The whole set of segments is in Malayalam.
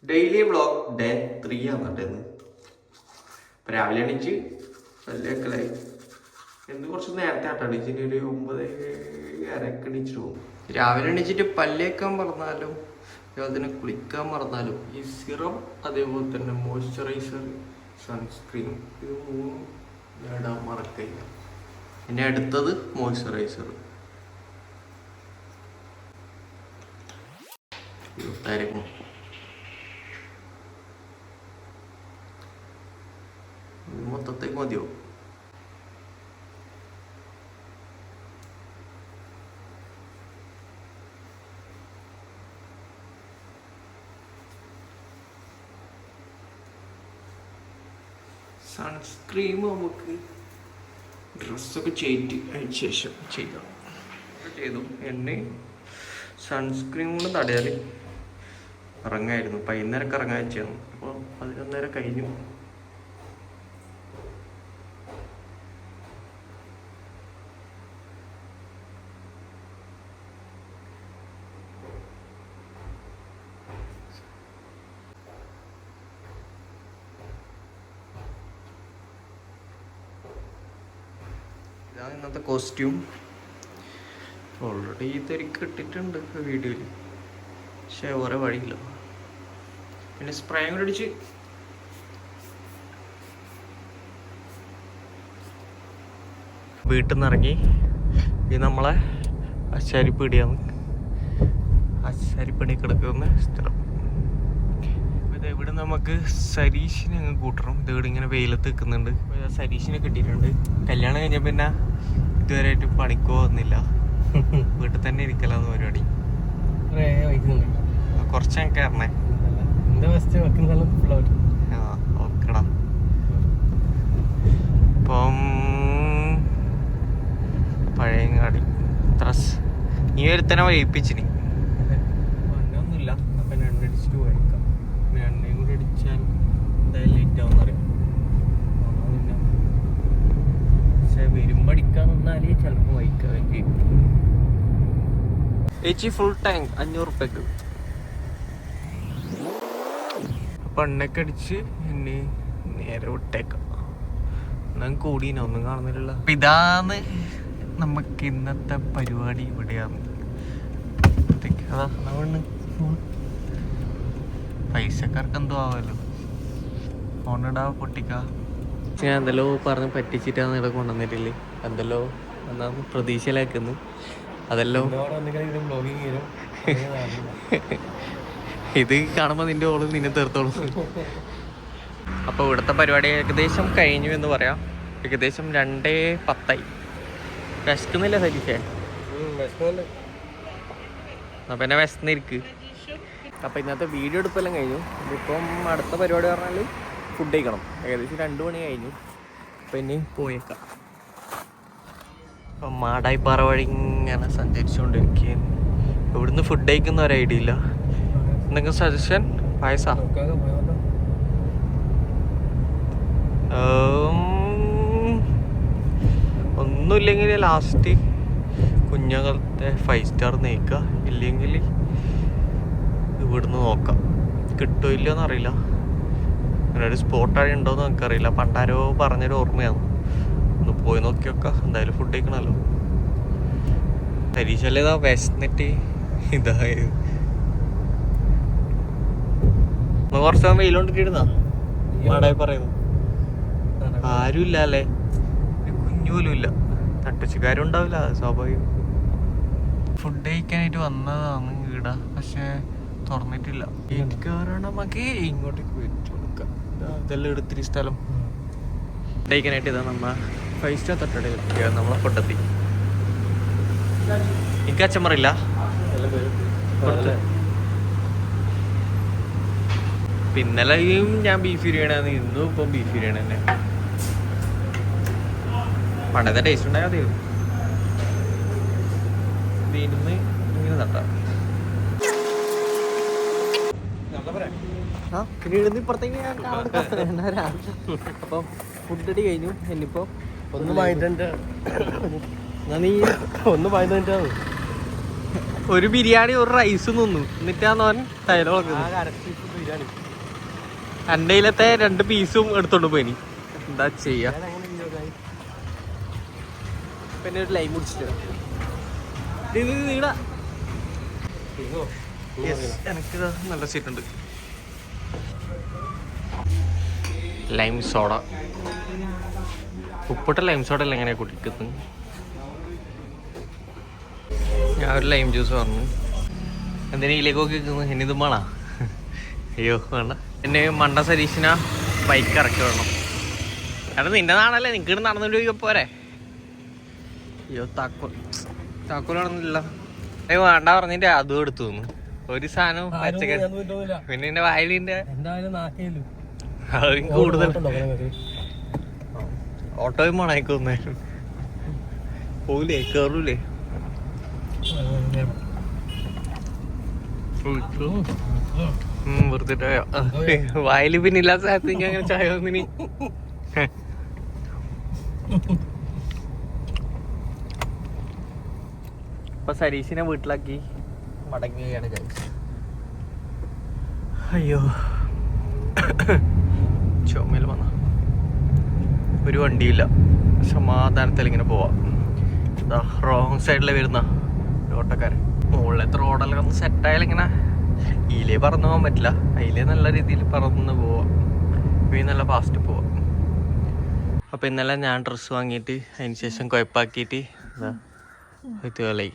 ഡെയിലി വ്ളോഗ് ഡേ 3 ആണ് കേട്ടത്. ഇപ്പം രാവിലെ എണീച്ച് വല്ലേക്കലായി. എന്ന് കുറച്ച് നേരത്തെ ആട്ടാണ് എണീച്ചിട്ട് ഒരു 9:30 എണീച്ചിട്ട് പോകും. രാവിലെ എണീച്ചിട്ട് പല്ലേക്കാൻ മറന്നാലും അതുപോലെ തന്നെ കുളിക്കാൻ മറന്നാലും ഈ സിറം അതേപോലെ തന്നെ മോയ്സ്ചറൈസർ സൺസ്ക്രീൻ ഇത് മൂന്നും നേടാൻ മറക്കില്ല. പിന്നെ അടുത്തത് മോയ്സ്ചറൈസർ. മൊത്തത്തേക്ക് മതിയോ? സൺസ്ക്രീം നമുക്ക് ഡ്രസ്സൊക്കെ അയച്ച ശേഷം ചെയ്യാം. ചെയ്തു എന്നെ സൺസ്ക്രീൻ കൊണ്ട് തടയാൽ ഇറങ്ങായിരുന്നു. 11:30 ഇറങ്ങാൻ വെച്ചാണ്. അപ്പോൾ 11:30 കഴിഞ്ഞു. ഇതാണ് ഇന്നത്തെ കോസ്റ്റ്യൂം. ഓൾറെഡി തിരക്ക് ഇട്ടിട്ടുണ്ട് വീഡിയോയിൽ, പക്ഷേ വേറെ വഴിയില്ല. പിന്നെ സ്പ്രേ കൂടെ അടിച്ച് വീട്ടിൽ നിന്ന് ഇറങ്ങി. ഇത് നമ്മളെ അശാരിപ്പീടിയാണ്. അശാരിപ്പീടി കിടക്കുന്ന സ്ഥലം. ഇത് ഇവിടെ നമുക്ക് സരീഷിനെ അങ്ങ് കൂട്ടണം. ഇത് ഇവിടെ ഇങ്ങനെ വെയിലത്ത് നിൽക്കുന്നുണ്ട്. സരീഷിനെ കിട്ടിയിട്ടുണ്ട്. കല്യാണം കഴിഞ്ഞ പിന്നെ ഇതുവരെയായിട്ട് പണിക്കോ വന്നില്ല. വീട്ടിൽ തന്നെ ഇരിക്കലാന്ന് പരിപാടി. കുറച്ച് ഞങ്ങൾക്ക് കയറണേ. ഓക്കെടാ. ഇപ്പം പഴയങ്ങാടി നീ ഒരുത്തനെ വൈപ്പിച്ചിനി ഒന്നുമില്ല. അപ്പം രണ്ടടിച്ചിട്ട് പോയേക്കാം. രണ്ടേയും കൂടി അടിച്ചാൽ എന്തായാലും ലേറ്റ് ആവുമെന്ന് അറിയാം. പിന്നെ പക്ഷെ വരുമ്പോൾ അടിക്കാൻ നിന്നാലേ ചിലപ്പോൾ വൈക്കാൻ വേണ്ടി. ചേച്ചി ഫുൾ ടാങ്ക് 500 റുപ്യക്ക്. അപ്പം എണ്ണയൊക്കെ അടിച്ച് എന്നെ നേരെ വിട്ടേക്കാം. എന്നാൽ കൂടീനോ ഒന്നും കാണുന്നില്ല. അപ്പം ഇതാണ് നമുക്ക് ഇന്നത്തെ പരിപാടി. ഇവിടെയാണ് പൈസക്കാർക്ക് എന്തോ ആവാമല്ലോ. ഫോണിടാ പൊട്ടിക്ക. ഞാൻ എന്തെല്ലോ പറഞ്ഞ് പറ്റിച്ചിട്ടാന്ന് ഇവിടെ കൊണ്ടുവന്നിട്ടില്ലേ. എന്തെല്ലോ എന്നാന്ന് പ്രതീക്ഷയിലാക്കുന്നു. അതെല്ലോ ഇത് കാണുമ്പോൾ നിന്റെ ഓള് നിന്നെ തീർത്തോളൂ. അപ്പോൾ ഇവിടുത്തെ പരിപാടി ഏകദേശം കഴിഞ്ഞു എന്ന് പറയാം. ഏകദേശം 2:10 വിശക്കുന്നില്ല സരീഷേ? അപ്പം എന്നെ വിശന്നിരിക്ക്. അപ്പം ഇന്നത്തെ വീഡിയോ എടുപ്പെല്ലാം കഴിഞ്ഞു. ഇതിപ്പം അടുത്ത പരിപാടി പറഞ്ഞാൽ ഫുഡ് കഴിക്കണം. ഏകദേശം 2 മണി കഴിഞ്ഞു. അപ്പം ഇനി പോയേക്കാം. അപ്പം മാടായിപ്പാറ വഴി ഇങ്ങനെ സഞ്ചരിച്ചുകൊണ്ടിരിക്കുകയാണ്. ഇവിടുന്ന് ഫുഡ് കഴിക്കുന്ന ഒരു ഐഡിയ ഇല്ല. എന്തെങ്കിലും സജഷൻ? പായസ ഒന്നുമില്ലെങ്കിൽ ലാസ്റ്റ് കുഞ്ഞുങ്ങളത്തെ 5 സ്റ്റാർ നയിക്കുക. ഇല്ലെങ്കിൽ ഇവിടുന്ന് നോക്കാം. കിട്ടുമോ ഇല്ലയോന്ന് അറിയില്ല. അങ്ങനെ ഒരു സ്പോട്ട് ആഴി ഉണ്ടോയെന്ന് നമുക്കറിയില്ല. പണ്ടാരോ പറഞ്ഞൊരു ഓർമ്മയാണ്. ഒന്ന് പോയി നോക്കി നോക്കാം. എന്തായാലും ഫുഡ് കഴിക്കണമല്ലോ. പരീക്ഷല്ലേ ഇതാ വിശന്നിട്ട് ഇതായത്. കുറച്ച് വെയിലോണ്ടിട്ടിരുന്നാ മാടായി പറയുന്നു. ആരും ഇല്ല അല്ലേ? കുഞ്ഞു പോലും ഇല്ല. തട്ടച്ചുകാരും ഉണ്ടാവില്ല. സ്വാഭാവികം. ഫുഡ് കഴിക്കാനായിട്ട് വന്നതാണ് ഈടാ. പക്ഷെ തുറന്നിട്ടില്ല. നമുക്ക് ഇങ്ങോട്ടേക്ക് വെച്ചു കൊടുക്കാം. ഇതെല്ലാം എടുത്തിരി സ്ഥലം ഫുഡ് കഴിക്കാനായിട്ട്. ഇതാ നമ്മ 5 സ്റ്റാർ തട്ടട നമ്മളെ കൊണ്ടെത്തി. എനിക്ക് അച്ചമ്മറില്ല. പിന്നലെയും ഞാൻ ബീഫ് ബിരിയാണി, ഇന്നും ഇപ്പം ബീഫ് ബിരിയാണി തന്നെ. പണ്ടത്തെ ടേസ്റ്റ് ഉണ്ടായാൽ മതി. ഇരുന്ന് ഇങ്ങനെ തട്ടാം. പിന്നെ ഇടുന്ന് ഇപ്പുറത്തേക്ക് അപ്പം ഫുഡ് അടി കഴിഞ്ഞു. എന്നിപ്പോ ഒന്ന് വാങ്ങിട്ട് നീ ഒന്ന് വാങ്ങിട്ട് ഒരു ബിരിയാണി ഒരു റൈസും തിന്നു എന്നിട്ടാന്ന് അവൻ ഡയലോഗ് എൻ്റെ കയ്യിലത്തെ 2 പീസും എടുത്തോണ്ട് പോയിനി. എന്താ ചെയ്യാ, പിന്നെ ഒരു ലൈം കുടിച്ചിട്ട് എനിക്ക് നല്ല സീറ്റുണ്ട്. ലൈം സോഡ, ഉപ്പിട്ട ലൈം സോഡ അല്ല എങ്ങനെയാ കുടിക്കുന്നത്. ഞാൻ ഒരു ലൈം ജ്യൂസ് പറഞ്ഞു. എന്തിനാ ഇതിലേക്കൊക്കെ വെക്കുന്നത്? ഇനി ഇതും വേണോ? അയ്യോ വേണ്ട. എന്നെ മണ്ട സരീഷിന ബൈക്ക് ഇറക്കി വിടണം. കാരണം നിന്റെ നാടല്ലേ, നിനക്ക് നടന്നിട്ട് പോയി പോരെ. അയ്യോ താക്കോൽ നടന്നില്ല. വേണ്ട പറഞ്ഞിട്ട് അതും എടുത്തു തന്നു. ഒരു സാധനം പച്ചക്കറി പിന്നെ എന്റെ വായിലിന്റെ കൂടുതൽ ഓട്ടോയും മണായിക്കൊന്നേരും പോലേ കേറൂലേ. വെറുതെയോ വായില് പിന്നെ ഇല്ലാത്ത സ്ഥലത്ത് എനിക്ക് അങ്ങനെ ചായ വന്നിനി. അപ്പൊ സരീഷിനെ വീട്ടിലാക്കി മടങ്ങുകയാണ്. അയ്യോ ചുമയിൽ വന്ന ഒരു വണ്ടിയില്ല, സമാധാനത്തിൽ ഇങ്ങനെ പോവാം. റോങ് സൈഡിൽ വരുന്ന ഓട്ടക്കാരൻ. മുകളിലത്തെ റോഡെല്ലാം ഒന്ന് സെറ്റായാലും ഇങ്ങനെ ഇതിലേ പറന്നു പോകാൻ പറ്റില്ല. അതിലേ നല്ല രീതിയിൽ പറന്ന് പോവാം, ഇവ നല്ല ഫാസ്റ്റ് പോവാം. അപ്പം ഇന്നലെ ഞാൻ ഡ്രസ്സ് വാങ്ങിയിട്ട് അതിന് ശേഷം കുഴപ്പാക്കിയിട്ട് ഇത് കളി.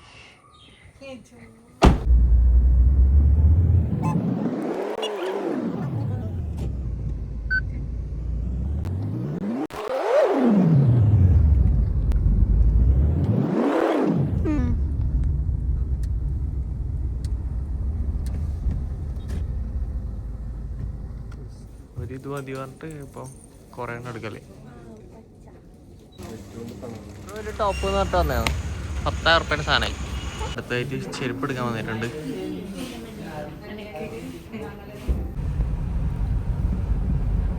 ഒരിത് മതി പറഞ്ഞിട്ട് ഇപ്പം കുറേ എടുക്കല്ലേ. ഒരു ടോപ്പ് എന്ന് പറഞ്ഞിട്ട് വന്നതാണ് 10,000 ഉറുപ്പ്യൻ്റെ സാധനമായി. അടുത്തായിട്ട് ചെരുപ്പ് എടുക്കാൻ വന്നിട്ടുണ്ട്.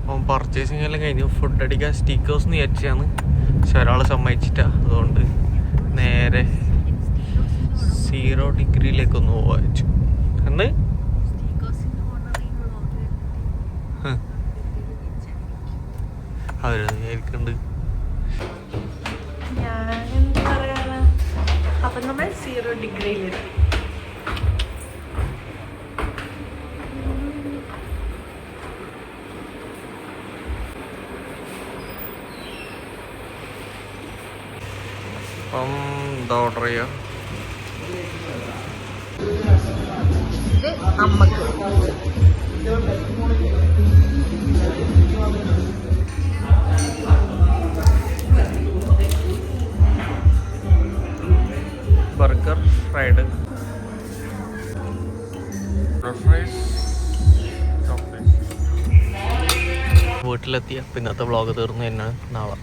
അപ്പം പർച്ചേസിങ് എല്ലാം കഴിഞ്ഞു. ഫുഡ് അടിക്കാൻ സ്റ്റിക്കേഴ്സ് വിചാരിച്ചാണ്, പക്ഷെ ഒരാൾ സമ്മതിച്ചിട്ടാ. അതുകൊണ്ട് നേരെ 0 ഡിഗ്രിയിലേക്കൊന്ന് പോകാൻ വെച്ചു. എന്ന് അവരുണ്ട്. ഞാനെന്താ പറയാ, അപ്പൊ നമ്മൾ 0 ഡിഗ്രിയിലെത്തി. അപ്പം എന്താ ഓർഡർ ചെയ്യാ? ഇത് അമ്മക്ക് ബർഗർ ഫ്രൈഡ് ഫ്രൈസ്. വീട്ടിലെത്തിയ പിന്നത്തെ വ്ളോഗ് തീർന്നു തന്നെ നാളെ.